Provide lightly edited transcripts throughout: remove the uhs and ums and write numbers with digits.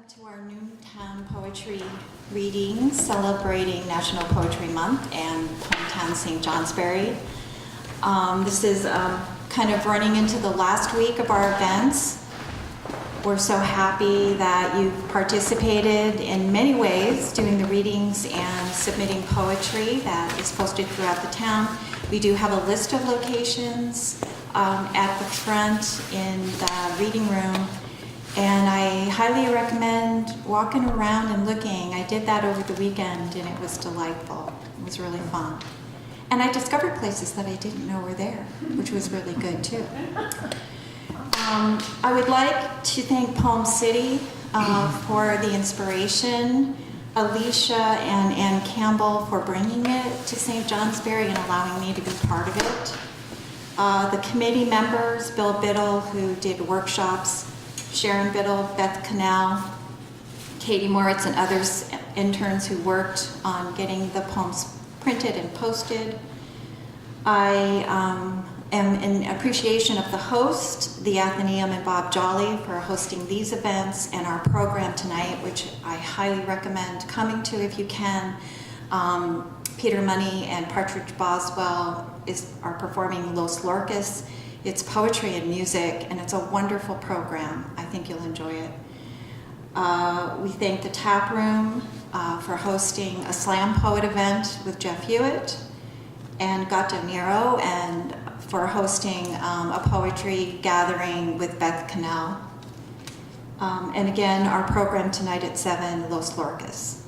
to our Noontime Poetry Readings celebrating National Poetry Month and Poemtown St. Johnsbury. This is kind of running into the last week of our events. We're so happy that you've participated in many ways, doing the readings and submitting poetry that is posted throughout the town. We do have a list of locations at the front in the reading room. And I highly recommend walking around and looking. I did that over the weekend and it was delightful. It was really fun. And I discovered places that I didn't know were there, which was really good too. I would like to thank Poem City for the inspiration, Alicia and Ann Campbell for bringing it to St. Johnsbury and allowing me to be part of it. The committee members, Bill Biddle, who did workshops, Sharon Biddle, Beth Cannell, Katie Moritz, and others interns who worked on getting the poems printed and posted. I am in appreciation of the host, the Athenaeum, and Bob Jolly for hosting these events and our program tonight, which I highly recommend coming to if you can. Peter Money and Partridge Boswell are performing Los Lorcas. It's poetry and music, and it's a wonderful program. I think you'll enjoy it. We thank the Tap Room for hosting a slam poet event with Jeff Hewitt, and Gata Nero, and for hosting a poetry gathering with Beth Cannell. And again, our program tonight at 7, Los Lorcas.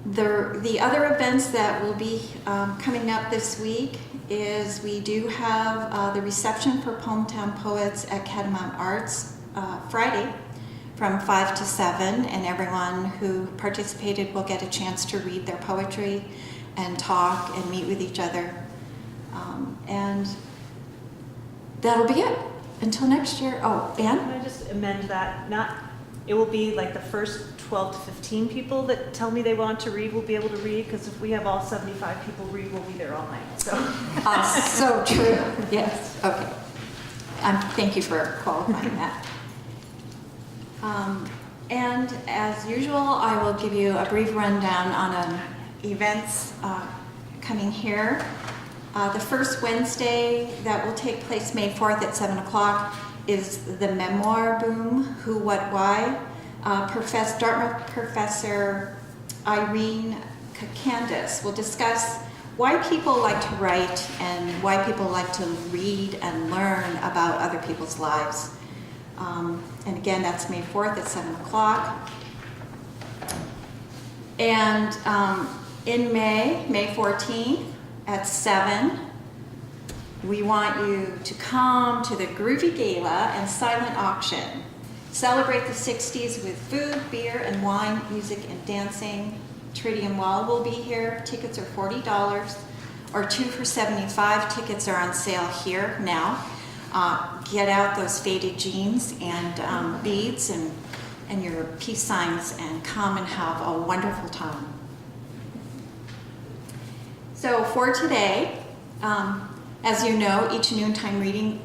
The other events that will be coming up this week is we do have the reception for Poemtown Poets at Catamount Arts Friday from 5 to 7, and everyone who participated will get a chance to read their poetry and talk and meet with each other. And that'll be it until next year. Oh, Anne? Can I just amend that? It will be like the first 12 to 15 people that tell me they want to read will be able to read, because if we have all 75 people read, we'll be there all night. So, So true. Yes. Okay. Thank you for qualifying that. And as usual, I will give you a brief rundown on events coming here. The first Wednesday that will take place May 4th at 7 o'clock is the Memoir Boom, Who, What, Why. Dartmouth Professor Irene Candace will discuss why people like to write and why people like to read and learn about other people's lives. And again, that's May 4th at 7 o'clock. And in May 14th at 7, we want you to come to the Groovy Gala and Silent Auction. Celebrate the 60s with food, beer, and wine, music, and dancing. Tritium Wall will be here. Tickets are $40 or 2 for $75. Tickets are on sale here now. Get out those faded jeans and beads and your peace signs and come and have a wonderful time. So for today, as you know, each noontime reading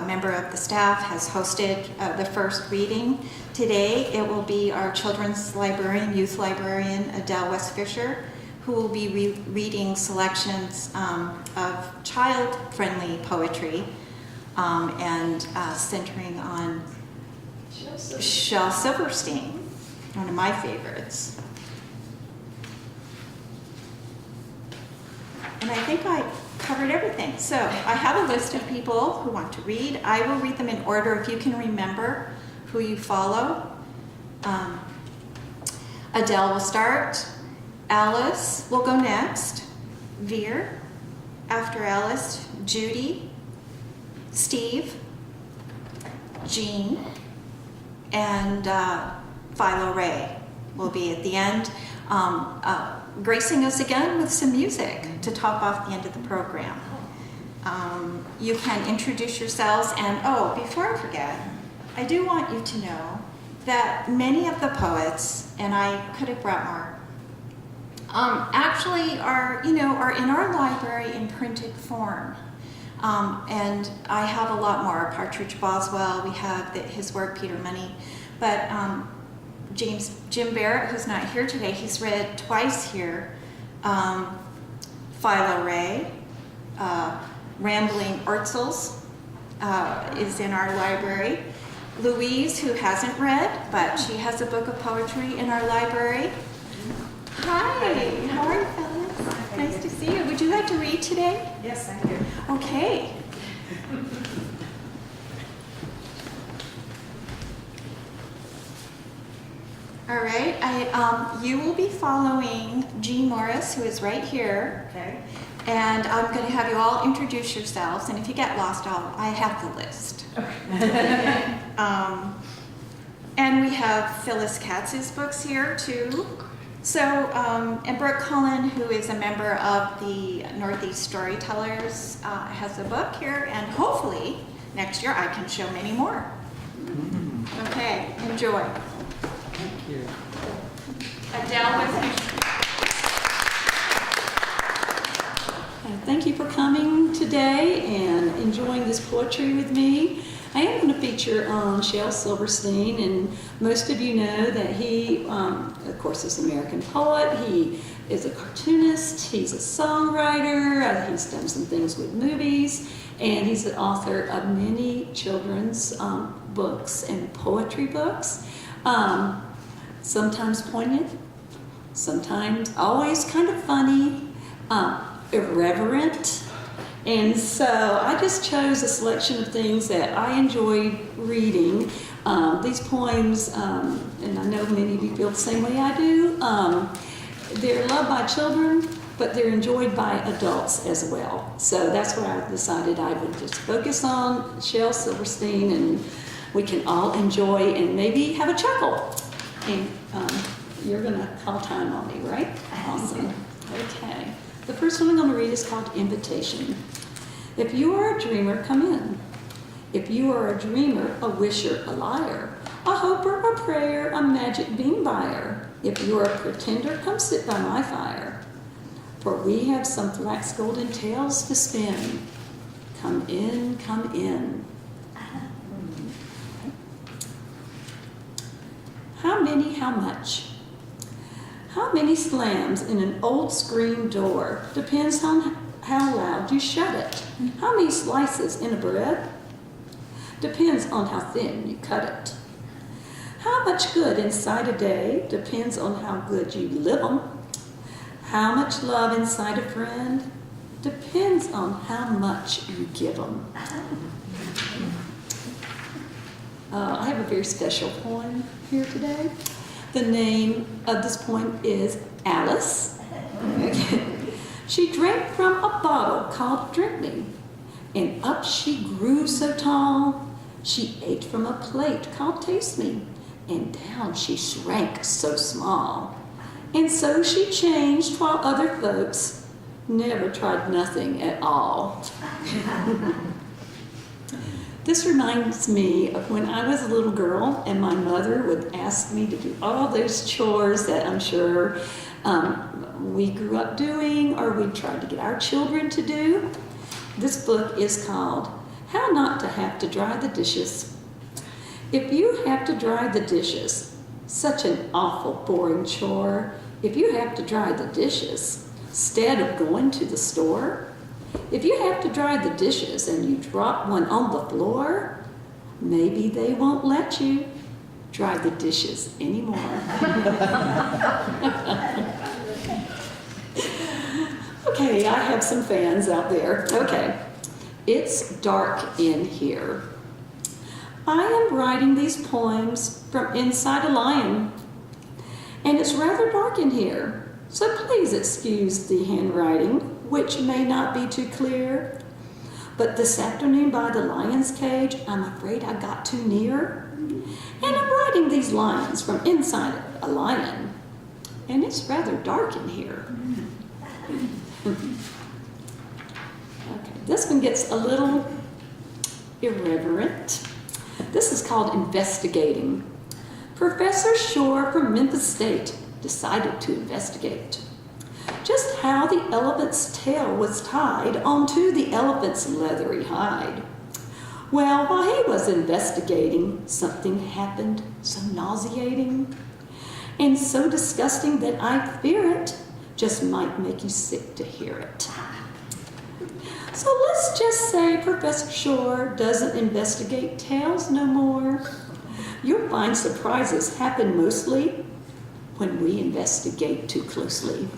member of the staff has hosted the first reading. Today it will be our children's librarian, youth librarian, Adele West-Fisher, who will be reading selections of child-friendly poetry and centering on Shel Silverstein, one of my favorites. And I think I covered everything. So I have a list of people who want to read. I will read them in order if you can remember who you follow. Adele will start. Alice will go next. Veer. After Alice, Judy, Steve, Jean, and Philo Ray will be at the end. Gracing us again with some music to top off the end of the program. You can introduce yourselves, and before I forget, I do want you to know that many of the poets, and I could have brought more, actually are in our library in printed form. And I have a lot more. Partridge Boswell, we have his work, Peter Money. But Jim Barrett, who's not here today, he's read twice here. Philo Ray, Rambling Urtzels is in our library. Louise, who hasn't read, but she has a book of poetry in our library. Hi, how are you, Phyllis? Nice to see you. Would you like to read today? Yes, I do. Okay. All right, you will be following Jean Morris, who is right here. Okay. And I'm going to have you all introduce yourselves, and if you get lost, I have the list. Okay. And we have Phyllis Hats' books here too. So, and Brooke Cullen, who is a member of the Northeast Storytellers, has a book here, and hopefully next year I can show many more. Okay, enjoy. Thank you. Adele West-Fisher. Thank you for coming today and enjoying this poetry with me. I am going to feature Shel Silverstein, and most of you know that he, of course, is an American poet. He is a cartoonist, he's a songwriter, he's done some things with movies, and he's the author of many children's books and poetry books. Sometimes poignant, sometimes always kind of funny, irreverent. And so I just chose a selection of things that I enjoyed reading. These poems, and I know many of you feel the same way I do, they're loved by children, but they're enjoyed by adults as well. So that's why I decided I would just focus on Shel Silverstein, and we can all enjoy and maybe have a chuckle. And you're going to call time on me, right? Awesome. Okay. The first one I'm going to read is called Invitation. If you are a dreamer, come in. If you are a dreamer, a wisher, a liar, a hoper, a prayer, a magic bean buyer, if you are a pretender, come sit by my fire. For we have some flax golden tales to spin. Come in, come in. How many, how much? How many slams in an old screen door depends on how loud you shut it. How many slices in a bread depends on how thin you cut it. How much good inside a day depends on how good you live 'em. How much love inside a friend depends on how much you give 'em. I have a very special poem here today. The name of this poem is Alice. She drank from a bottle called Drink Me, and up she grew so tall. She ate from a plate called Taste Me, and down she shrank so small. And so she changed while other folks never tried nothing at all. This reminds me of when I was a little girl and my mother would ask me to do all those chores that I'm sure we grew up doing or we tried to get our children to do. This book is called How Not to Have to Dry the Dishes. If you have to dry the dishes, such an awful boring chore. If you have to dry the dishes instead of going to the store, if you have to dry the dishes and you drop one on the floor, maybe they won't let you dry the dishes anymore. Okay, I have some fans out there. Okay, it's dark in here. I am writing these poems from inside a lion, and it's rather dark in here, so please excuse the handwriting, which may not be too clear. But this afternoon by the lion's cage, I'm afraid I got too near, and I'm writing these lines from inside a lion, and it's rather dark in here. Okay, this one gets a little irreverent. This is called Investigating. Professor Shore from Memphis State decided to investigate. just how the elephant's tail was tied onto the elephant's leathery hide. Well, while he was investigating, something happened so nauseating and so disgusting that I fear it just might make you sick to hear it. So let's just say Professor Shore doesn't investigate tails no more. You'll find surprises happen mostly when we investigate too closely.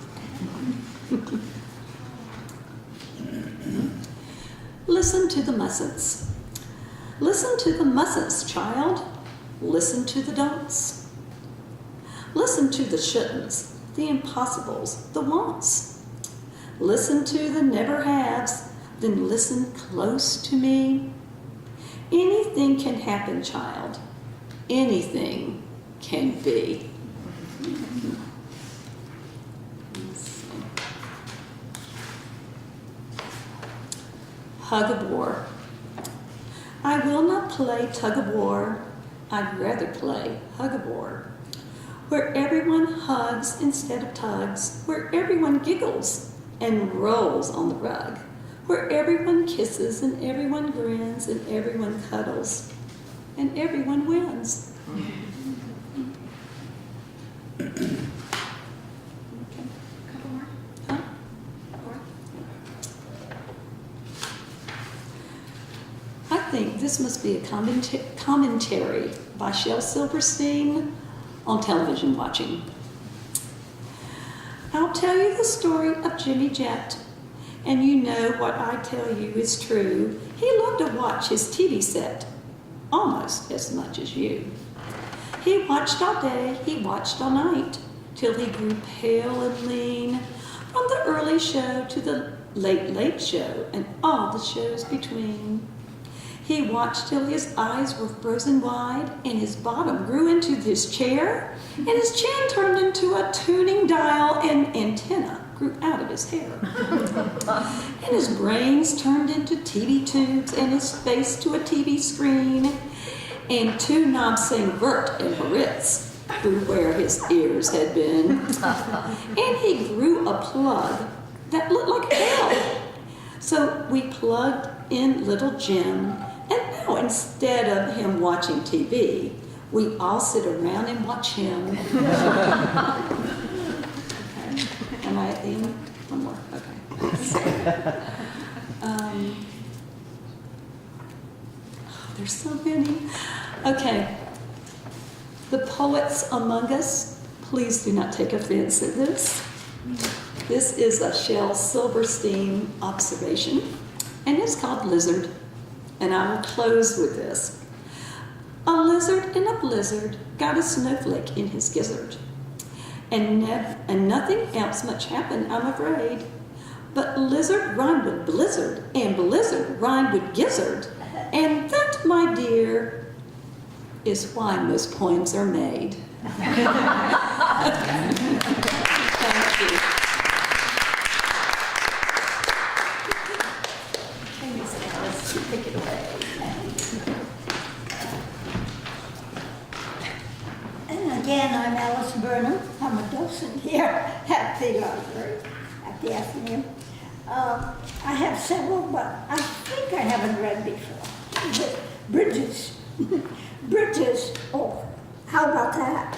Listen to the mustn'ts. Listen to the mustn'ts, child. Listen to the don'ts. Listen to the shouldn'ts, the impossibles, the wants. Listen to the never-haves, then listen close to me. Anything can happen, child. Anything can be. Hug of war. I will not play tug of war. I'd rather play hug of war, where everyone hugs instead of tugs, where everyone giggles and rolls on the rug, where everyone kisses and everyone grins and everyone cuddles and everyone wins. I think this must be a commentary by Shel Silverstein on television watching. I'll tell you the story of Jimmy Jett, and you know what I tell you is true. He loved to watch his TV set almost as much as you. He watched all day, he watched all night, till he grew pale and lean, from the early show to the late show and all the shows between. He watched till his eyes were frozen wide and his bottom grew into his chair and his chin turned into a tuning dial and antenna grew out of his hair. And his brains turned into TV tubes and his face to a TV screen and two knobs saying Vert and Horitz through where his ears had been. And he grew a plug that looked like hell. So we plugged in little Jim. And now, instead of him watching TV, we all sit around and watch him. Okay. Am I at the end? One more. Okay. There's so many. Okay. The poets among us, please do not take offense at this. This is a Shel Silverstein observation, and it's called Lizard. And I will close with this. A lizard in a blizzard got a snowflake in his gizzard. And nothing else much happened, I'm afraid. But lizard rhymed with blizzard, and blizzard rhymed with gizzard. And that, my dear, is why most poems are made. Thank you. Take it away. And again, I'm Alice Burnham. I'm a docent here at the library, at the Athenaeum. I have several, but I think I haven't read before. Bridges. Bridges. Oh, how about that?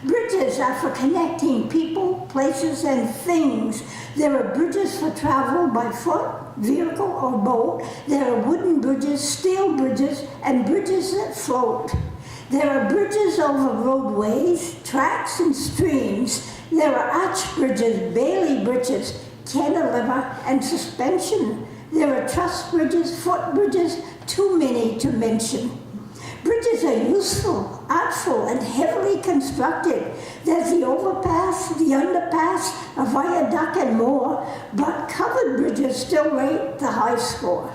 Bridges are for connecting people, places, and things. There are bridges for travel by foot, vehicle, or boat. There are wooden bridges, steel bridges, and bridges that float. There are bridges over roadways, tracks, and streams. There are arch bridges, Bailey bridges, cantilever, and suspension. There are truss bridges, foot bridges, too many to mention. Bridges are useful, artful, and heavily constructed. There's the overpass, the underpass, a viaduct, and more, but covered bridges still rate the high score.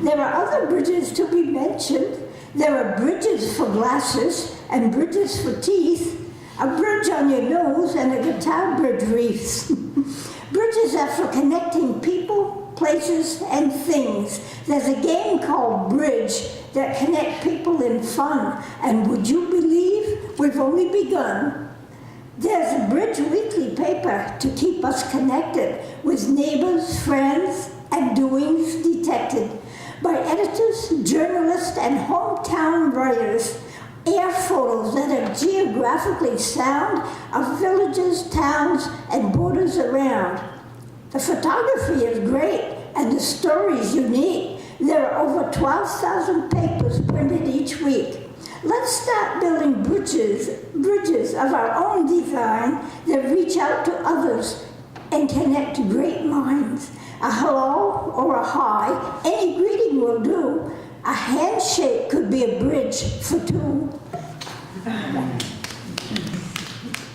There are other bridges to be mentioned. There are bridges for glasses and bridges for teeth, a bridge on your nose, and a guitar bridge wreaths. Bridges are for connecting people, places, and things. There's a game called Bridge that connect people in fun, and would you believe we've only begun? There's a Bridge Weekly paper to keep us connected with neighbors, friends, and doings detected by editors, journalists, and hometown writers. Air photos that are geographically sound of villages, towns, and borders around. The photography is great and the stories unique. There are over 12,000 papers printed each week. Let's start building bridges of our own design that reach out to others and connect great minds. A hello or a hi, any greeting will do. A handshake could be a bridge for two.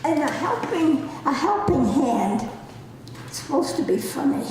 And a helping hand. It's supposed to be funny.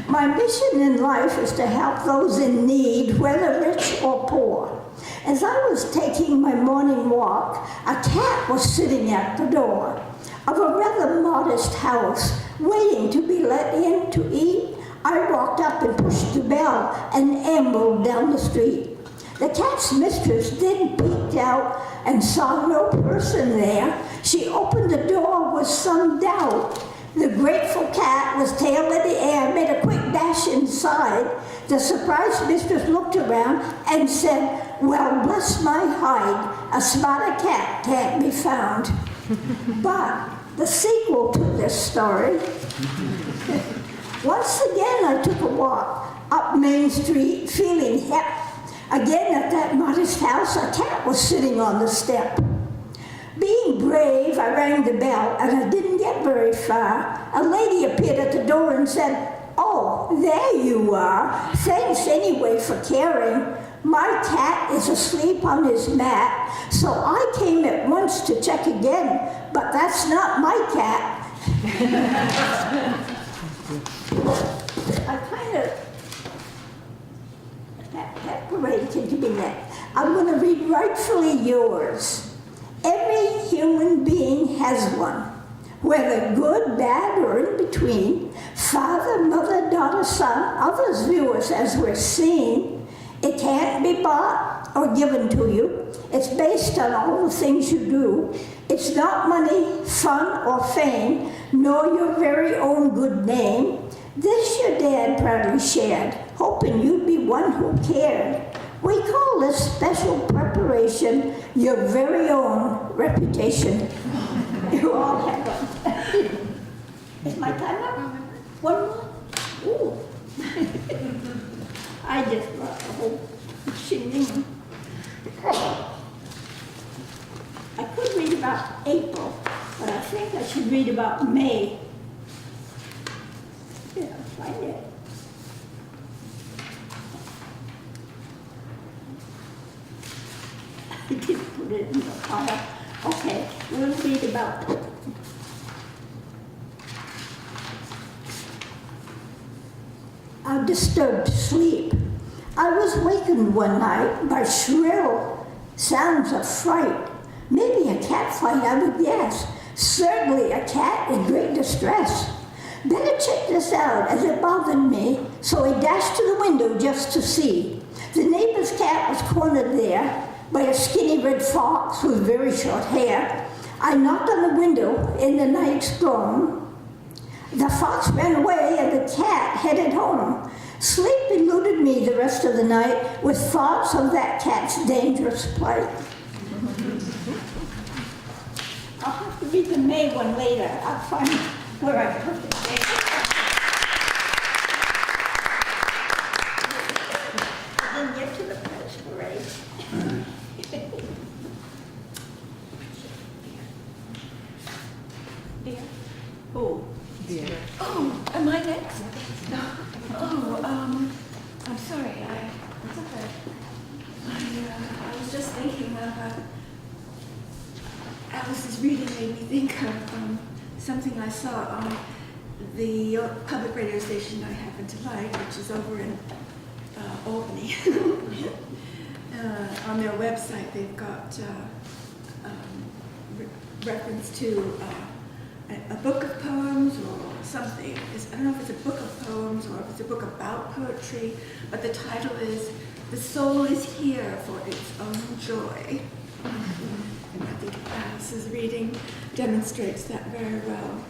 My mission in life is to help those in need, whether rich or poor. As I was taking my morning walk, a cat was sitting at the door of a rather modest house, waiting to be let in to eat. I walked up and pushed the bell and ambled down the street. The cat's mistress then peeked out and saw no person there. She opened the door with some doubt. The grateful cat, with tail in the air, made a quick dash inside. The surprised mistress looked around and said, "Well, bless my hide, a smarter cat can't be found." But the sequel to this story. Once again, I took a walk up Main Street, feeling hip. Again, at that modest house, a cat was sitting on the step. Being brave, I rang the bell, and I didn't get very far. A lady appeared at the door and said, "Oh, there you are. Thanks anyway for caring. My cat is asleep on his mat, so I came at once to check again, but that's not my cat." I kind of, that parade came to be next. I'm going to read Rightfully Yours. Every human being has one, whether good, bad, or in between. Father, mother, daughter, son, others view us as we're seen. It can't be bought or given to you. It's based on all the things you do. It's not money, fun, or fame, nor your very own good name. This your dad proudly shared, hoping you'd be one who cared. We call this special preparation your very own reputation. You all have one. Is my time up? One more? Ooh. I just brought the whole shingling. I could read about April, but I think I should read about May. Yeah, find it. I didn't put it in the file. Okay, we'll read about disturbed sleep. I was wakened one night by shrill sounds of fright. Maybe a cat fight, I would guess. Certainly a cat in great distress. Better check this out, as it bothered me, so I dashed to the window just to see. The neighbor's cat was cornered there by a skinny red fox with very short hair. I knocked on the window in the night storm. The fox ran away and the cat headed home. Sleep eluded me the rest of the night with thoughts of that cat's dangerous plight. I'll have to read the May one later. I'll find where I put it. I didn't get to the press parade. Oh, am I next? I'm sorry. It's okay. I was just thinking of Alice's reading made me think of something I saw on the public radio station I happen to like, which is over in Albany. On their website, they've got reference to a book of poems or something. I don't know if it's a book of poems or if it's a book about poetry, but the title is "The Soul is Here for Its Own Joy." And I think Alice's reading demonstrates that very well.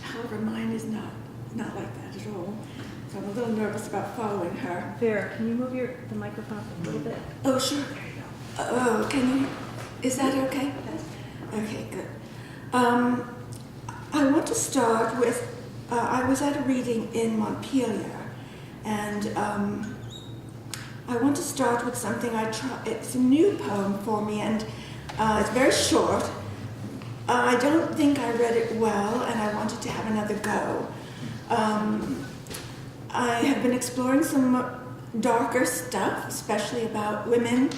However, mine is not like that at all. So I'm a little nervous about following her. Vera, can you move the microphone up a little bit? Oh, sure. Oh, can you? Is that okay? Okay, good. I want to start with, I was at a reading in Montpelier, and I want to start with something it's a new poem for me, and it's very short. I don't think I read it well, and I wanted to have another go. I have been exploring some darker stuff, especially about women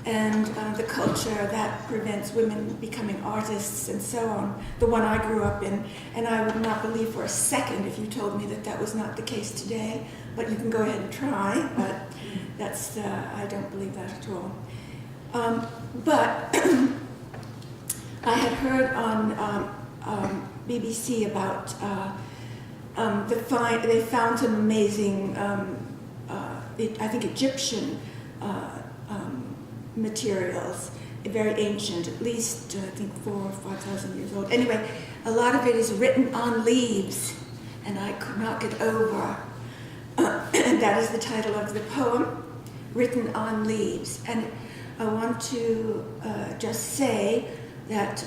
and the culture that prevents women becoming artists and so on, the one I grew up in. And I would not believe for a second if you told me that that was not the case today, but you can go ahead and try, but that's, I don't believe that at all. But I had heard on BBC about they found some amazing, I think Egyptian materials, very ancient, at least I think 4,000 or 5,000 years old. Anyway, a lot of it is written on leaves, and I could not get over. And that is the title of the poem, Written on Leaves. And I want to just say that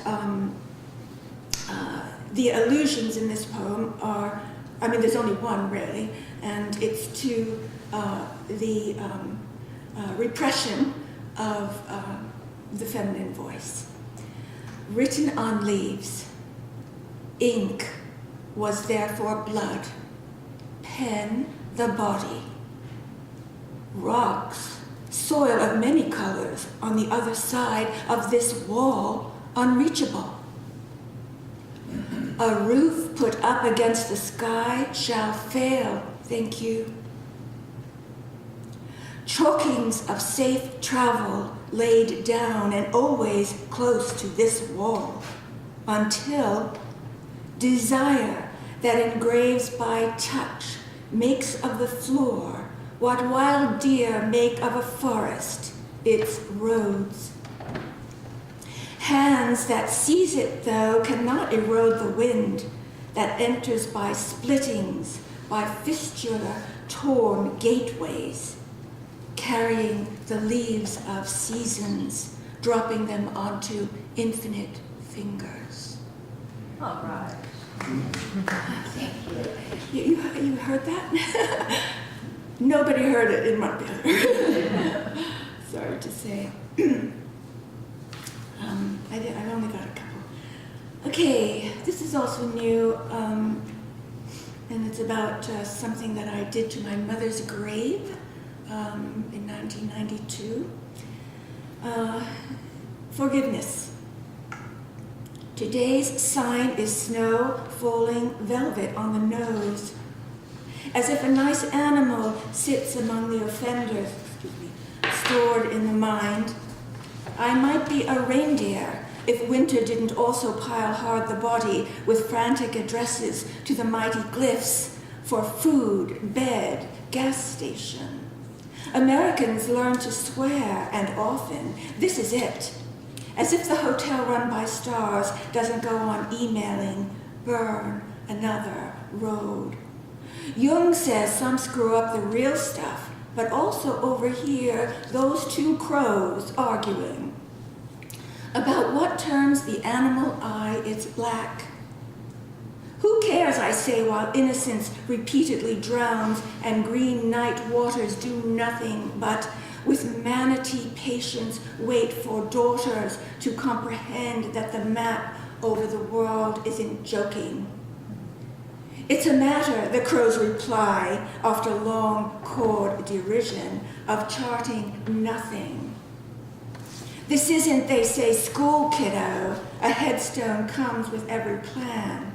the allusions in this poem are, I mean, there's only one really, and it's to the repression of the feminine voice. Written on leaves, ink was therefore blood, pen the body, rocks, soil of many colors on the other side of this wall unreachable. A roof put up against the sky shall fail, thank you. Chalkings of safe travel laid down and always close to this wall, until desire that engraves by touch makes of the floor what wild deer make of a forest its roads. Hands that seize it, though, cannot erode the wind that enters by splittings, by fistula torn gateways, carrying the leaves of seasons, dropping them onto infinite fingers. All right. Thank you. You heard that? Nobody heard it in Montpelier. Sorry to say. I only got a couple. Okay, this is also new, and it's about something that I did to my mother's grave in 1992. Forgiveness. Today's sign is snow falling velvet on the nose, as if a nice animal sits among the offenders, stored in the mind. I might be a reindeer if winter didn't also pile hard the body with frantic addresses to the mighty glyphs for food, bed, gas station. Americans learn to swear, and often, this is it, as if the hotel run by stars doesn't go on emailing, burn another road. Jung says some screw up the real stuff, but also overhear those two crows arguing about what turns the animal eye its black. Who cares, I say, while innocence repeatedly drowns and green night waters do nothing but, with manatee patience, wait for daughters to comprehend that the map over the world isn't joking. It's a matter, the crows reply, after long chord derision, of charting nothing. This isn't, they say, school, kiddo. A headstone comes with every plan.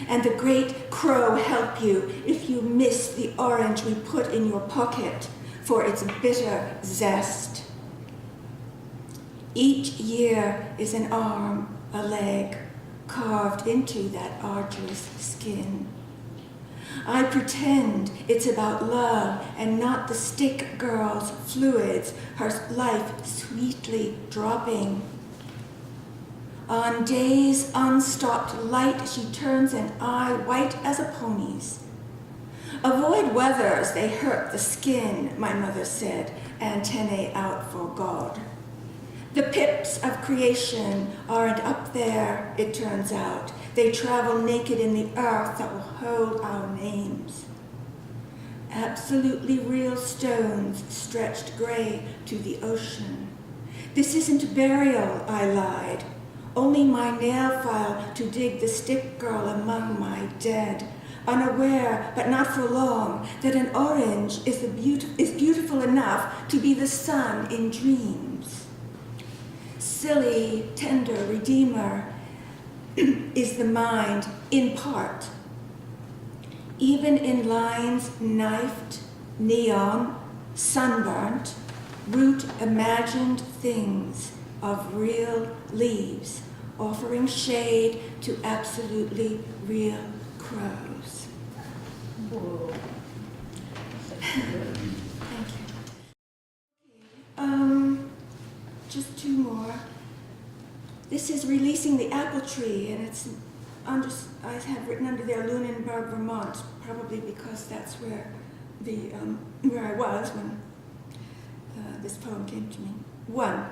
And the great crow help you if you miss the orange we put in your pocket for its bitter zest. Each year is an arm, a leg, carved into that arduous skin. I pretend it's about love and not the stick girl's fluids, her life sweetly dropping. On days unstopped light, she turns an eye white as a pony's. Avoid weathers, they hurt the skin, my mother said, antennae out for God. The pips of creation aren't up there, it turns out. They travel naked in the earth that will hold our names. Absolutely real stones stretched gray to the ocean. This isn't burial, I lied. Only my nail file to dig the stick girl among my dead. Unaware, but not for long, that an orange is beautiful enough to be the sun in dreams. Silly, tender redeemer is the mind in part. Even in lines knifed, neon, sunburnt, root imagined things of real leaves, offering shade to absolutely real crows. Whoa. Thank you. Just two more. This is Releasing the Apple Tree, and it's I have written under there Lunenburg, Vermont, probably because that's where I was when this poem came to me. 1.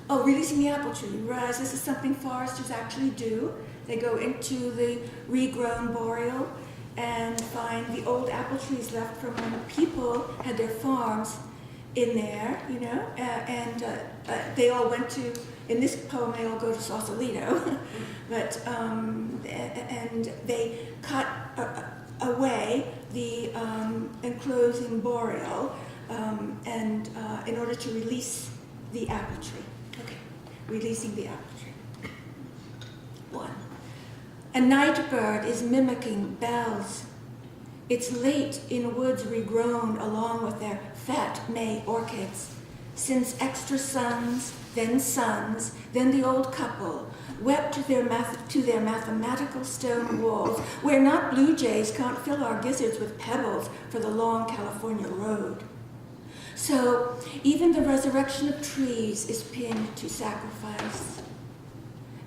Oh, Releasing the Apple Tree. Whereas this is something foresters actually do. They go into the regrown boreal and find the old apple trees left from when people had their farms in there, you know, and they all went to, in this poem, they all go to Sausalito, but, and they cut away the enclosing boreal and in order to release the apple tree. Okay, releasing the apple tree. 1. A night bird is mimicking bells. It's late in woods regrown along with their fat May orchids. Since extra suns, then the old couple, wept to their mathematical stone walls, where not blue jays can't fill our gizzards with pebbles for the long California road. So even the resurrection of trees is pinned to sacrifice.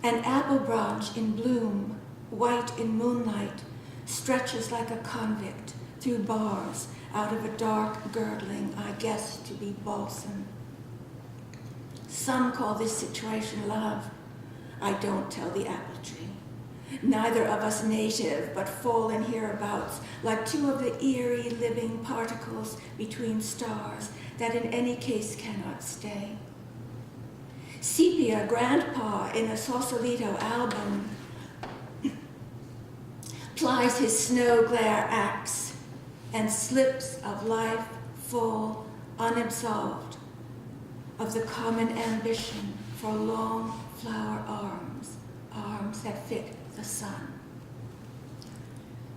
An apple branch in bloom, white in moonlight, stretches like a convict through bars out of a dark girdling I guess to be balsam. Some call this situation love. I don't tell the apple tree. Neither of us native, but fallen hereabouts, like two of the eerie living particles between stars that in any case cannot stay. Sepia, grandpa, in a Sausalito album, plies his snow glare axe, and slips of life fall unabsolved of the common ambition for long flower arms, arms that fit the sun.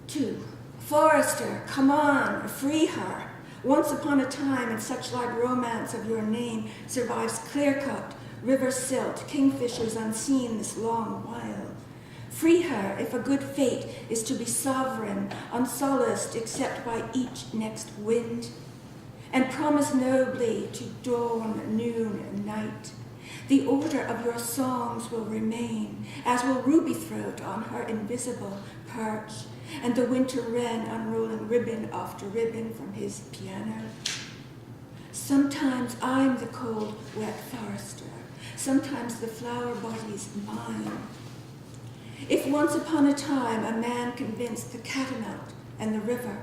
2. Forester, come on, free her. Once upon a time, and such like romance of your name survives clear-cut, river silt, kingfishers unseen this long while. Free her if a good fate is to be sovereign, unsolaced except by each next wind. And promise nobly to dawn, noon, and night. The order of your songs will remain, as will ruby throat on her invisible perch, and the winter wren unrolling ribbon after ribbon from his piano. Sometimes I'm the cold, wet forester. Sometimes the flower body's mine. If once upon a time a man convinced the catamount and the river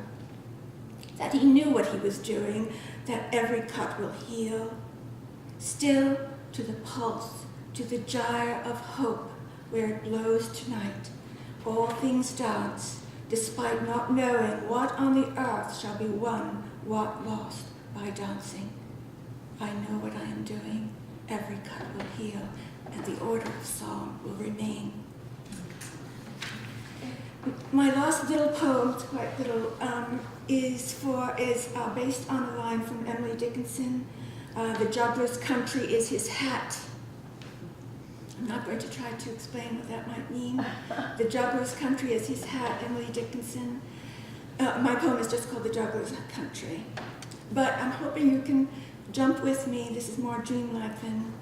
that he knew what he was doing, that every cut will heal, still to the pulse, to the gyre of hope where it blows tonight, all things dance, despite not knowing what on the earth shall be won, what lost by dancing. I know what I am doing, every cut will heal, and the order of song will remain. My last little poem, it's quite little, is based on a line from Emily Dickinson. The juggler's country is his hat. I'm not going to try to explain what that might mean. The Juggler's Country, as he's had Emily Dickinson. My poem is just called The Juggler's Country. But I'm hoping you can jump with me. This is more dreamlike than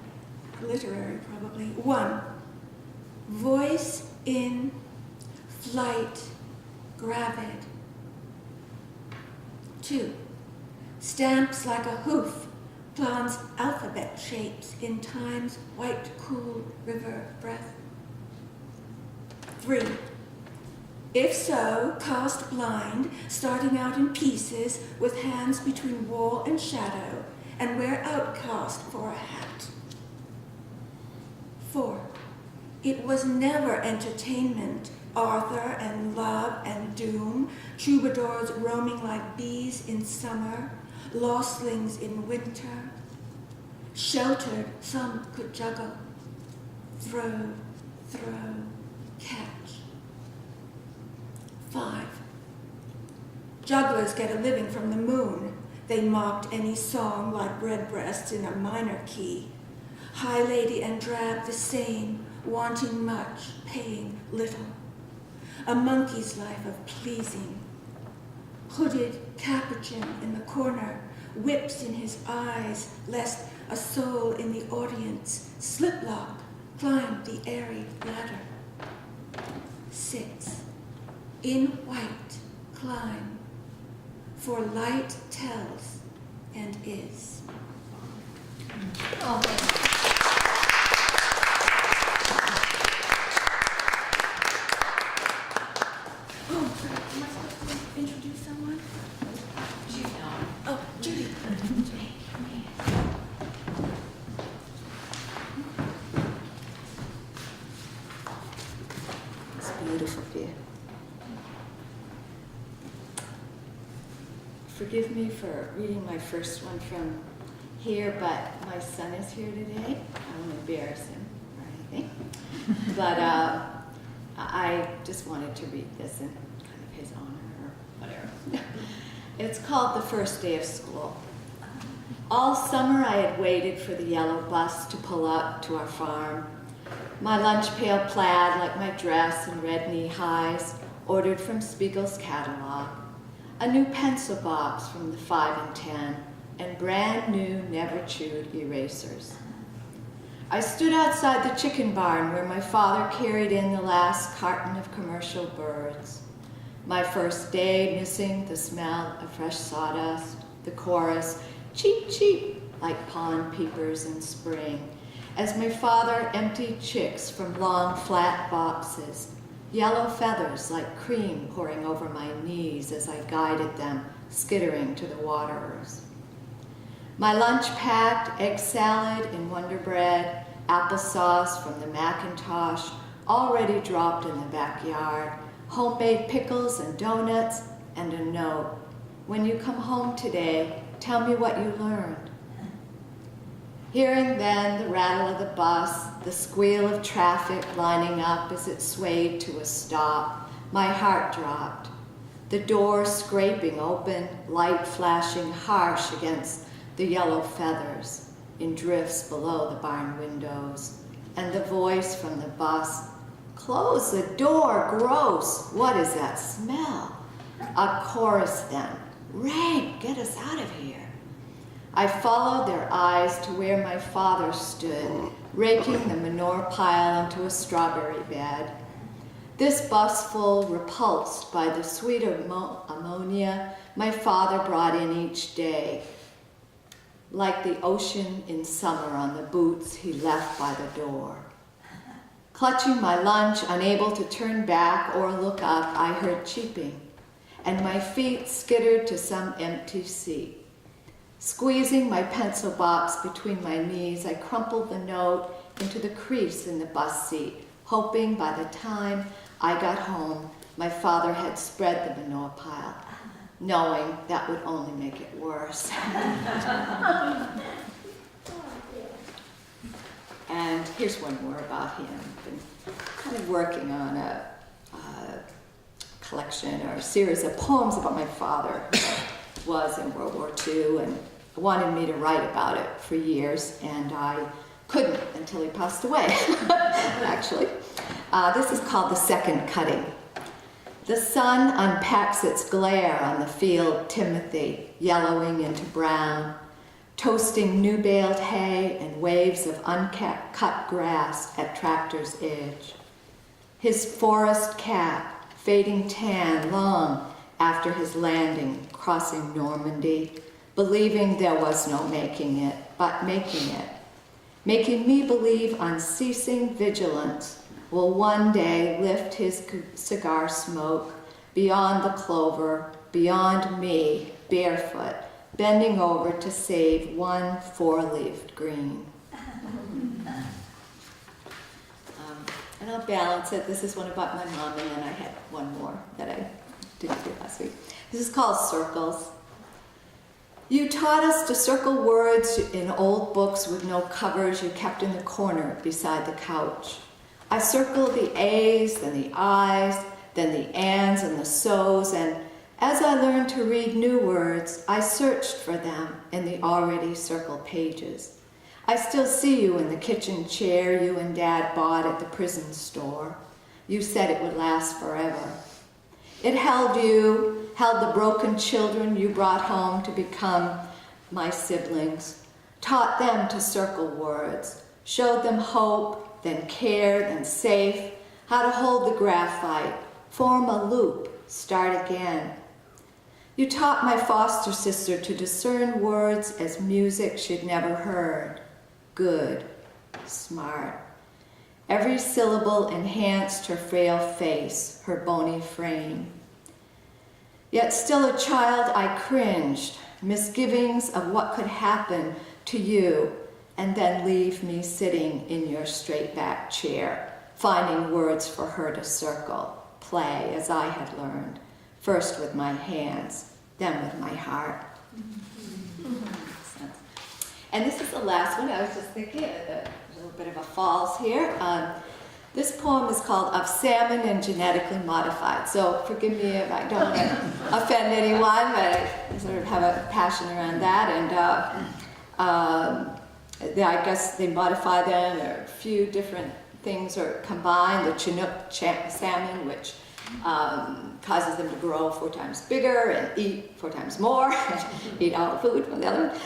literary, probably. 1. Voice in flight, gravid. 2. Stamps like a hoof, plans alphabet shapes in time's white, cool river breath. 3. If so, cast blind, starting out in pieces with hands between wall and shadow, and wear outcast for a hat. 4. It was never entertainment, Arthur and love and doom, troubadours roaming like bees in summer, lostlings in winter. Sheltered, some could juggle, throw, catch. 5. Jugglers get a living from the moon. They mocked any song like redbreasts in a minor key. High lady and drab the same, wanting much, paying little. A monkey's life of pleasing. Hooded capuchin in the corner, whips in his eyes, lest a soul in the audience, sliplock, climb the airy ladder. 6. In white, climb, for light tells and is. Oh, Am I supposed to introduce someone? Oh, Judy. It's beautiful here. Forgive me for reading my first one from here, but my son is here today. I won't embarrass him or anything. But I just wanted to read this in kind of his honor or whatever. It's called The First Day of School. All summer I had waited for the yellow bus to pull up to our farm. My lunch pail plaid like my dress and red knee-highs, ordered from Spiegel's catalog. A new pencil box from the 5 and 10, and brand new, never chewed erasers. I stood outside the chicken barn where my father carried in the last carton of commercial birds. My first day missing the smell of fresh sawdust, the chorus, cheep, cheep, like pond peepers in spring, as my father emptied chicks from long, flat boxes, yellow feathers like cream pouring over my knees as I guided them, skittering to the waterers. My lunch packed, egg salad and Wonder Bread, applesauce from the Macintosh, already dropped in the backyard, homemade pickles and donuts, and a note. When you come home today, tell me what you learned. Hearing then the rattle of the bus, the squeal of traffic lining up as it swayed to a stop, my heart dropped. The door scraping open, light flashing harsh against the yellow feathers in drifts below the barn windows, and the voice from the bus, "Close the door, gross, what is that smell?" A chorus then, "Rank, get us out of here." I followed their eyes to where my father stood, raking the manure pile into a strawberry bed. This busful, repulsed by the sweet ammonia my father brought in each day, like the ocean in summer on the boots he left by the door. Clutching my lunch, unable to turn back or look up, I heard cheeping, and my feet skittered to some empty seat. Squeezing my pencil box between my knees, I crumpled the note into the crease in the bus seat, hoping by the time I got home, my father had spread the manure pile, knowing that would only make it worse. And here's one more about him. I've been kind of working on a collection or a series of poems about my father, who was in World War II, and wanted me to write about it for years, and I couldn't until he passed away, actually. This is called The Second Cutting. The sun unpacks its glare on the field Timothy, yellowing into brown, toasting new-baled hay and waves of uncut grass at tractor's edge. His forest cap, fading tan long after his landing, crossing Normandy, believing there was no making it, but making it. Making me believe unceasing vigilance will one day lift his cigar smoke beyond the clover, beyond me, barefoot, bending over to save one four-leaved green. And I'll balance it. This is one about my mom, and then I had one more that I didn't do last week. This is called Circles. You taught us to circle words in old books with no covers you kept in the corner beside the couch. I circled the A's, then the I's, then the ands and the so's, and as I learned to read new words, I searched for them in the already circled pages. I still see you in the kitchen chair you and Dad bought at the prison store. You said it would last forever. It held you, held the broken children you brought home to become my siblings, taught them to circle words, showed them hope, then care, then safe, how to hold the graphite, form a loop, start again. You taught my foster sister to discern words as music she'd never heard. Good, smart. Every syllable enhanced her frail face, her bony frame. Yet still a child, I cringed, misgivings of what could happen to you, and then leave me sitting in your straight-back chair, finding words for her to circle, play as I had learned, first with my hands, then with my heart. And this is the last one. I was just thinking, a little bit of a false here. This poem is called Of Salmon and Genetically Modified. So forgive me if I don't offend anyone, but I sort of have a passion around that. And I guess they modify them. There are a few different things are combined. The Chinook salmon, which causes them to grow 4 times bigger and eat 4 times more, eat all the food from the other one.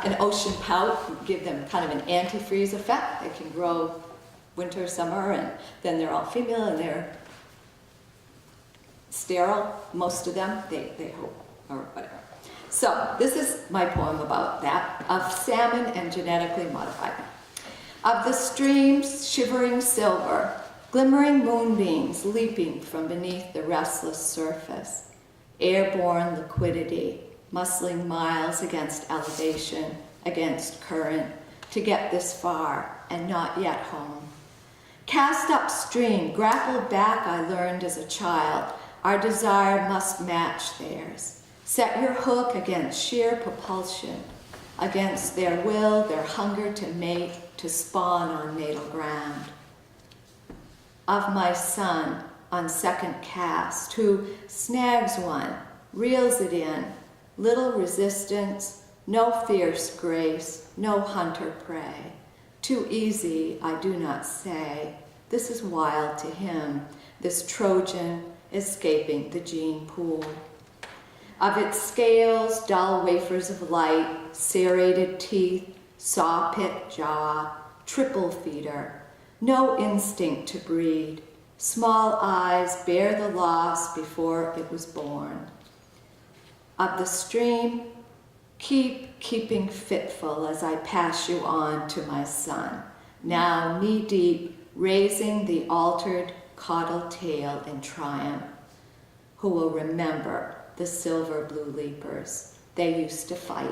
An ocean pout, give them kind of an antifreeze effect. They can grow winter, summer, and then they're all female and they're sterile, most of them, they hope, or whatever. So this is my poem about that, of salmon and genetically modified. Of the streams shivering silver, glimmering moonbeams leaping from beneath the restless surface, airborne liquidity, muscling miles against elevation, against current, to get this far and not yet home. Cast upstream, grappled back, I learned as a child, our desire must match theirs. Set your hook against sheer propulsion, against their will, their hunger to mate, to spawn on natal ground. Of my son on second cast, who snags one, reels it in, little resistance, no fierce grace, no hunter prey. Too easy, I do not say. This is wild to him, this Trojan escaping the gene pool. Of its scales, dull wafers of light, serrated teeth, saw pit jaw, triple feeder, no instinct to breed. Small eyes bear the loss before it was born. Of the stream, keeping fitful as I pass you on to my son, now knee-deep, raising the altered caudal tail in triumph, who will remember the silver blue leapers they used to fight.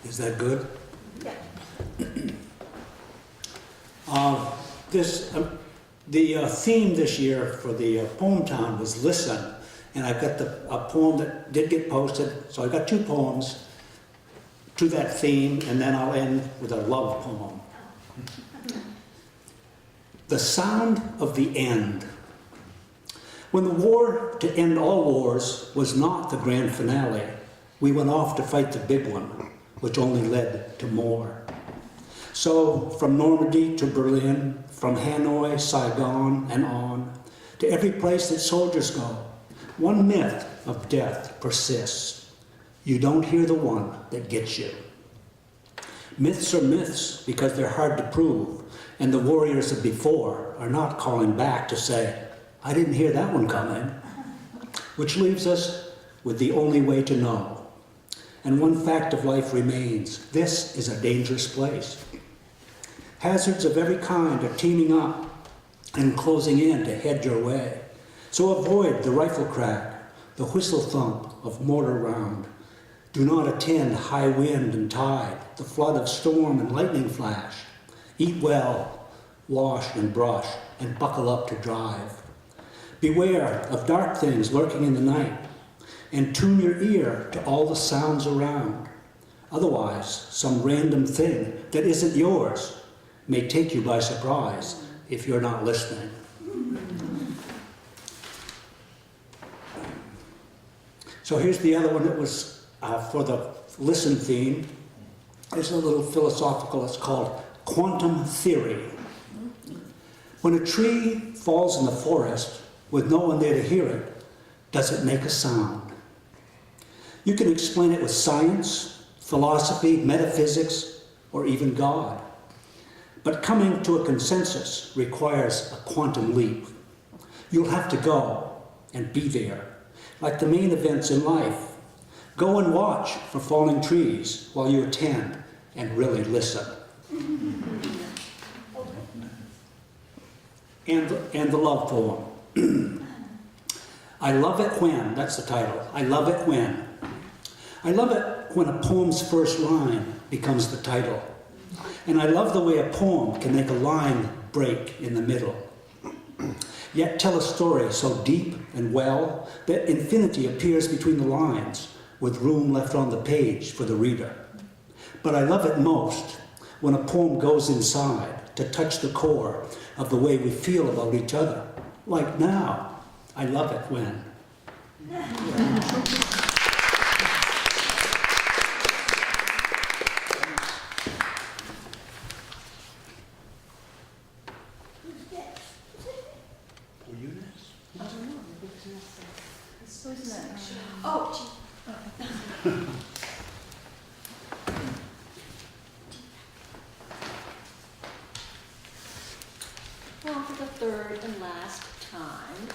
Is that good? Yeah. The theme this year for the Poemtown was listen, and I've got a poem that did get posted, so I got 2 poems. to that theme, and then I'll end with a love poem. The sound of the end. When the war to end all wars was not the grand finale, we went off to fight the big one, which only led to more. So from Normandy to Berlin, from Hanoi, Saigon, and on, to every place that soldiers go, one myth of death persists. You don't hear the one that gets you. Myths are myths because they're hard to prove, and the warriors of before are not calling back to say, I didn't hear that one coming. Which leaves us with the only way to know. And one fact of life remains, this is a dangerous place. Hazards of every kind are teaming up and closing in to head your way. So avoid the rifle crack, the whistle thump of mortar round. Do not attend high wind and tide, the flood of storm and lightning flash. Eat well, wash and brush, and buckle up to drive. Beware of dark things lurking in the night, and tune your ear to all the sounds around. Otherwise, some random thing that isn't yours may take you by surprise if you're not listening. So here's the other one that was for the listen theme. It's a little philosophical. It's called Quantum Theory. When a tree falls in the forest with no one there to hear it, does it make a sound? You can explain it with science, philosophy, metaphysics, or even God. But coming to a consensus requires a quantum leap. You'll have to go and be there, like the main events in life. Go and watch for falling trees while you attend and really listen. And the love poem. I love it when, that's the title, I love it when. I love it when a poem's first line becomes the title. And I love the way a poem can make a line break in the middle. Yet tell a story so deep and well that infinity appears between the lines with room left on the page for the reader. But I love it most when a poem goes inside to touch the core of the way we feel about each other. Like now, I love it when. Well, for the third and last time,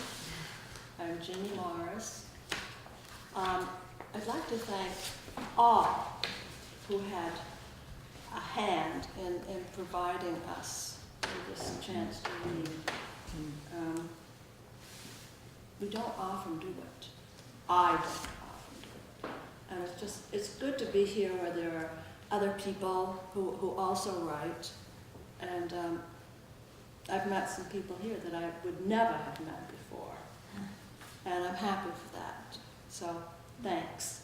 I'm Ginny Morris. I'd like to thank all who had a hand in providing us with this chance to read. We don't often do it. I don't often do it. And it's good to be here where there are other people who also write. And I've met some people here that I would never have met before. And I'm happy for that. So, thanks.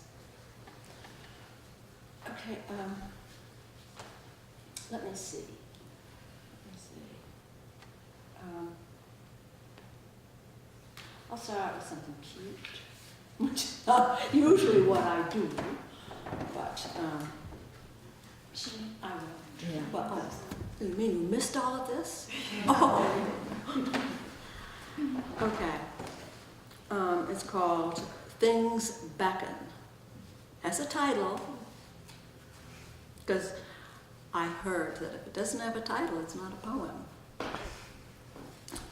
Okay, let me see. I'll start out with something cute, which is not usually what I do, but I will. Yeah. Well, you mean you missed all of this? Oh. Okay. It's called Things Beckon. Has a title, because I heard that if it doesn't have a title, it's not a poem.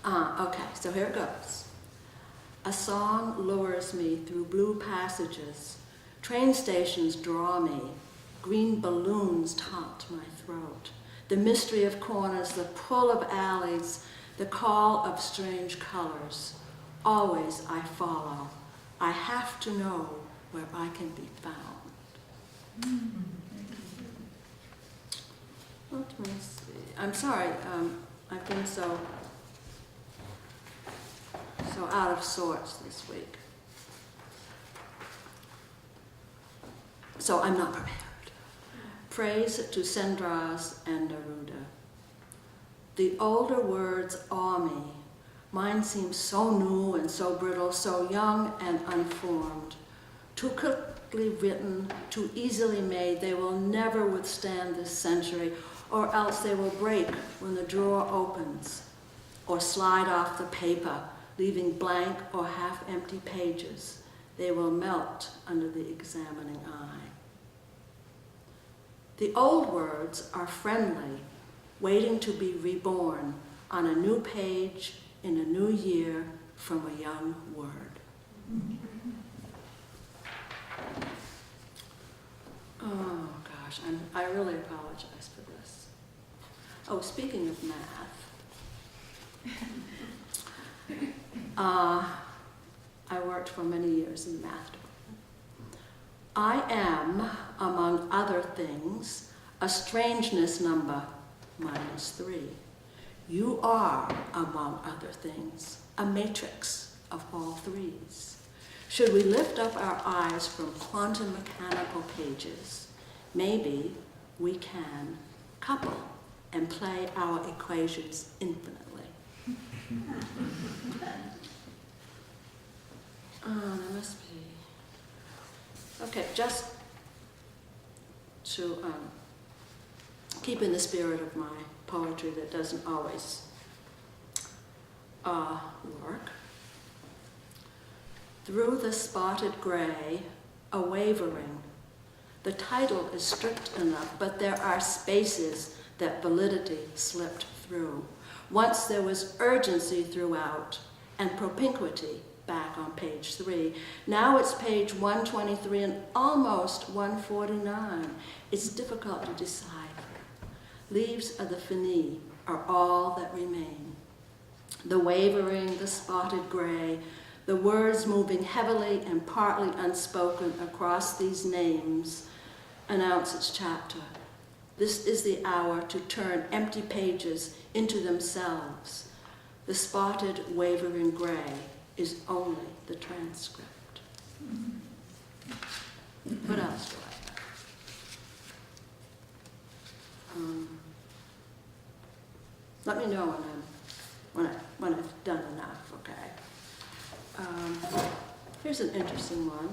Okay, so here it goes. A song lures me through blue passages. Train stations draw me. Green balloons taunt my throat. The mystery of corners, the pull of alleys, the call of strange colors. Always I follow. I have to know where I can be found. Let me see. I'm sorry, I've been so out of sorts this week. So I'm not prepared. Praise to Sendraz and Neruda. The older words awe me. Mine seems so new and so brittle, so young and unformed. Too quickly written, too easily made, they will never withstand this century, or else they will break when the drawer opens, or slide off the paper, leaving blank or half-empty pages. They will melt under the examining eye. The old words are friendly, waiting to be reborn on a new page in a new year from a young word. Oh gosh, I really apologize for this. Oh, speaking of math, I worked for many years in the math department. I am, among other things, a strangeness number -3. You are, among other things, a matrix of all threes. Should we lift up our eyes from quantum mechanical pages, maybe we can couple and play our equations infinitely. There must be. Okay, just to keep in the spirit of my poetry that doesn't always work. Through the spotted gray, a wavering. The title is strict enough, but there are spaces that validity slipped through. Once there was urgency throughout and propinquity back on page 3. Now it's page 123 and almost 149. It's difficult to decipher. Leaves of the finis are all that remain. The wavering, the spotted gray, the words moving heavily and partly unspoken across these names announce its chapter. This is the hour to turn empty pages into themselves. The spotted, wavering gray is only the transcript. What else do I have? Let me know when I've done enough, okay? Here's an interesting one.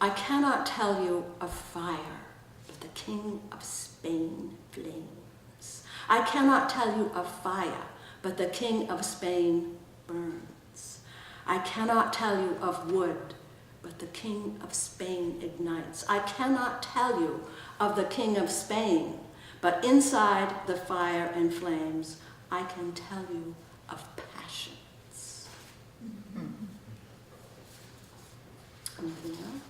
I cannot tell you of fire, but the King of Spain flames. I cannot tell you of fire, but the King of Spain burns. I cannot tell you of wood, but the King of Spain ignites. I cannot tell you of the King of Spain, but inside the fire and flames, I can tell you of passions. Anything else?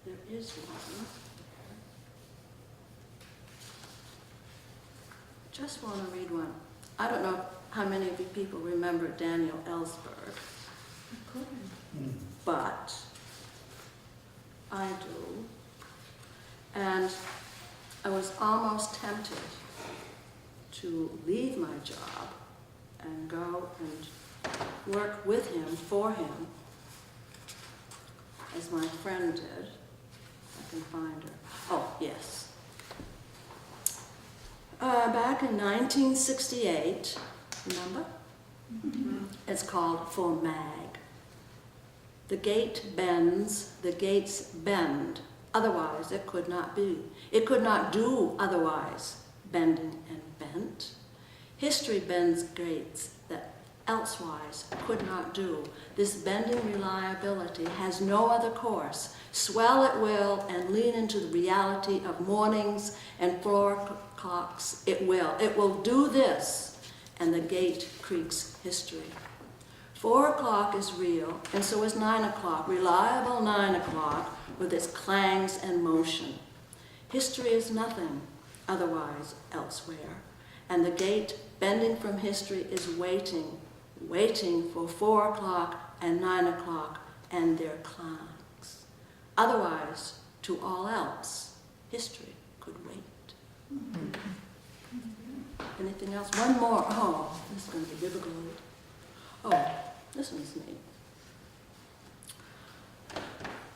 There is one. Just want to read one. I don't know how many of you people remember Daniel Ellsberg, but I do. And I was almost tempted to leave my job and go and work with him, for him, as my friend did. I can find her. Oh, yes. Back in 1968, remember? It's called For Mag. The gate bends, the gates bend, otherwise it could not be. It could not do otherwise, bending and bent. History bends gates that elsewise could not do. This bending reliability has no other course. Swell at will and lean into the reality of mornings and 4 clocks. It will do this, and the gate creaks history. 4 o'clock is real, and so is 9 o'clock, reliable 9 o'clock with its clangs and motion. History is nothing otherwise elsewhere, and the gate bending from history is waiting for 4 o'clock and 9 o'clock and their clangs. Otherwise, to all else, history could wait. Anything else? One more. Oh, this is going to be biblical. Oh, this one's neat.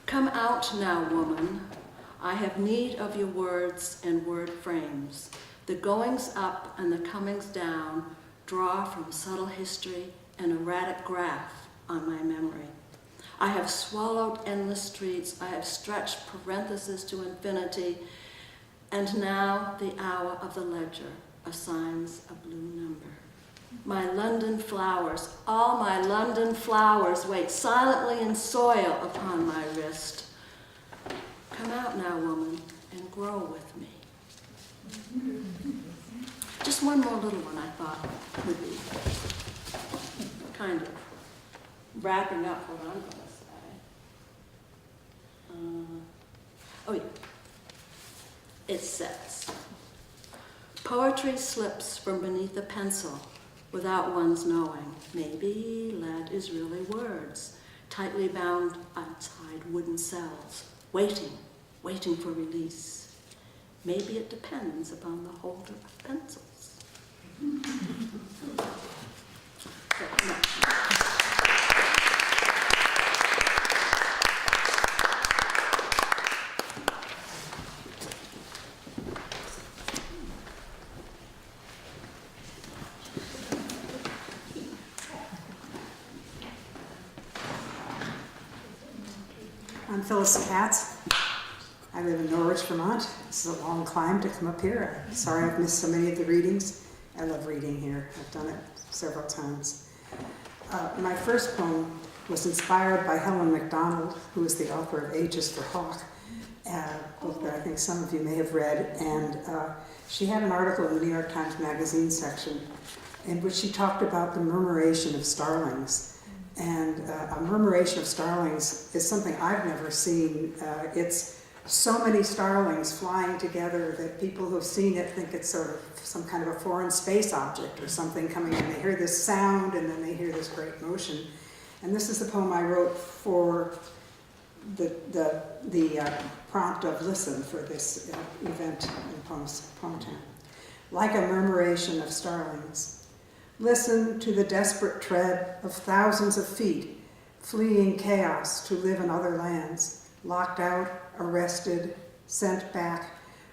Come out now, woman. I have need of your words and word frames. The goings up and the comings down draw from subtle history an erratic graph on my memory. I have swallowed endless streets. I have stretched parentheses to infinity. And now the hour of the ledger assigns a blue number. My London flowers, all my London flowers wait silently in soil upon my wrist. Come out now, woman, and grow with me. Just one more little one I thought would be kind of wrapping up what I'm going to say. Oh yeah. It says, poetry slips from beneath a pencil without one's knowing. Maybe lead is really words, tightly bound outside wooden cells, waiting for release. Maybe it depends upon the holder of pencils. I'm Phyllis Hats. I live in Norwich, Vermont. This is a long climb to come up here. I'm sorry I've missed so many of the readings. I love reading here. I've done it several times. My first poem was inspired by Helen Macdonald, who is the author of Ages for Hawk, a book that I think some of you may have read. And she had an article in the New York Times Magazine section in which she talked about the murmuration of starlings. And a murmuration of starlings is something I've never seen. It's so many starlings flying together that people who have seen it think it's sort of some kind of a foreign space object or something coming in. They hear this sound and then they hear this great motion. And this is the poem I wrote for the prompt of Listen for this event in Poemtown. Like a murmuration of starlings. Listen to the desperate tread of thousands of feet, fleeing chaos to live in other lands, locked out, arrested, sent back,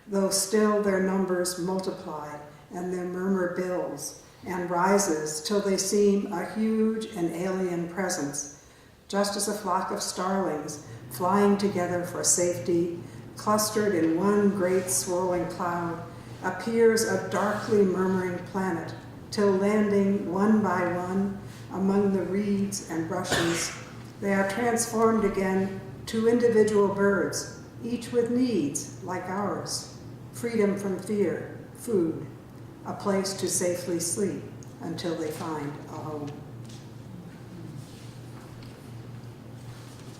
though still their numbers multiply and their murmur builds and rises till they seem a huge and alien presence, just as a flock of starlings flying together for safety, clustered in one great swirling cloud, appears a darkly murmuring planet, till landing one by one among the reeds and rushes, they are transformed again to individual birds, each with needs like ours, freedom from fear, food, a place to safely sleep until they find a home.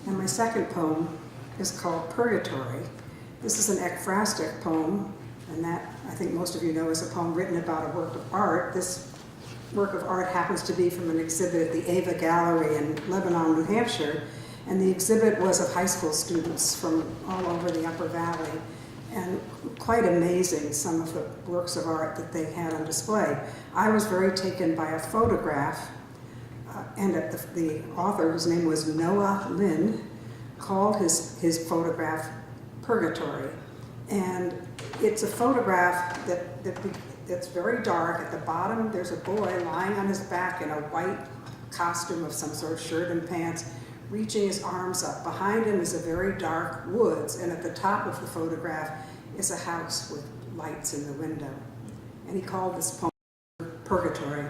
And my second poem is called Purgatory. This is an ekphrastic poem, and that, I think most of you know, is a poem written about a work of art. This work of art happens to be from an exhibit at the Ava Gallery in Lebanon, New Hampshire, and the exhibit was of high school students from all over the Upper Valley, and quite amazing, some of the works of art that they had on display. I was very taken by a photograph, and the author, whose name was Noah Lynn, called his photograph Purgatory. And it's a photograph that's very dark. At the bottom, there's a boy lying on his back in a white costume of some sort of shirt and pants, reaching his arms up. Behind him is a very dark woods, and at the top of the photograph is a house with lights in the window. And he called this poem Purgatory.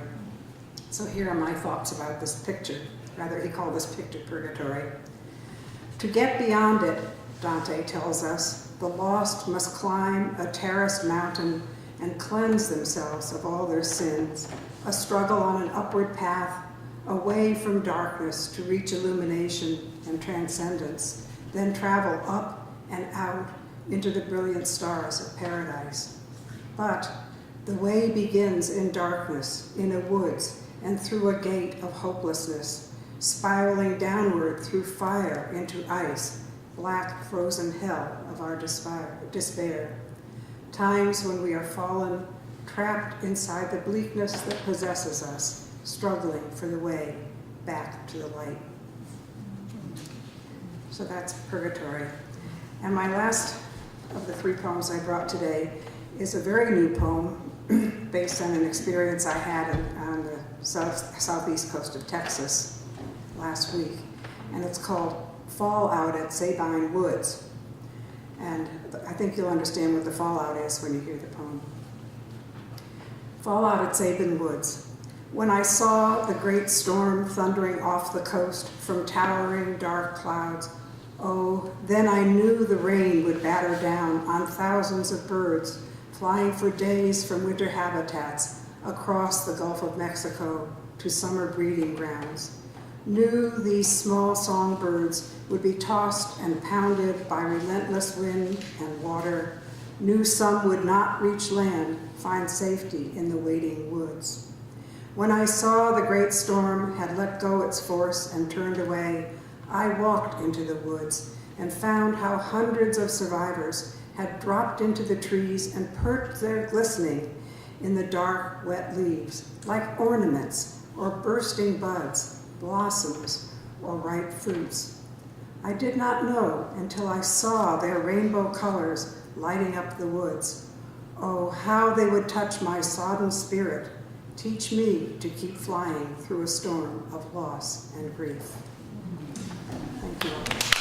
So here are my thoughts about this picture. Rather, he called this picture Purgatory. To get beyond it, Dante tells us, the lost must climb a terraced mountain and cleanse themselves of all their sins, a struggle on an upward path, away from darkness to reach illumination and transcendence, then travel up and out into the brilliant stars of paradise. But the way begins in darkness, in a woods, and through a gate of hopelessness, spiraling downward through fire into ice, black frozen hell of our despair. Times when we are fallen trapped inside the bleakness that possesses us, struggling for the way back to the light. So that's Purgatory. And my last of the 3 poems I brought today is a very new poem based on an experience I had on the southeast coast of Texas last week. And it's called Fall Out at Sabine Woods. And I think you'll understand what the fallout is when you hear the poem. Fall out at Sabine Woods. When I saw the great storm thundering off the coast from towering dark clouds, oh, then I knew the rain would batter down on thousands of birds flying for days from winter habitats across the Gulf of Mexico to summer breeding grounds. Knew these small songbirds would be tossed and pounded by relentless wind and water. Knew some would not reach land, find safety in the waiting woods. When I saw the great storm had let go its force and turned away, I walked into the woods and found how hundreds of survivors had dropped into the trees and perched there glistening in the dark, wet leaves, like ornaments or bursting buds, blossoms, or ripe fruits. I did not know until I saw their rainbow colors lighting up the woods. Oh, how they would touch my sodden spirit, teach me to keep flying through a storm of loss and grief. Thank you all.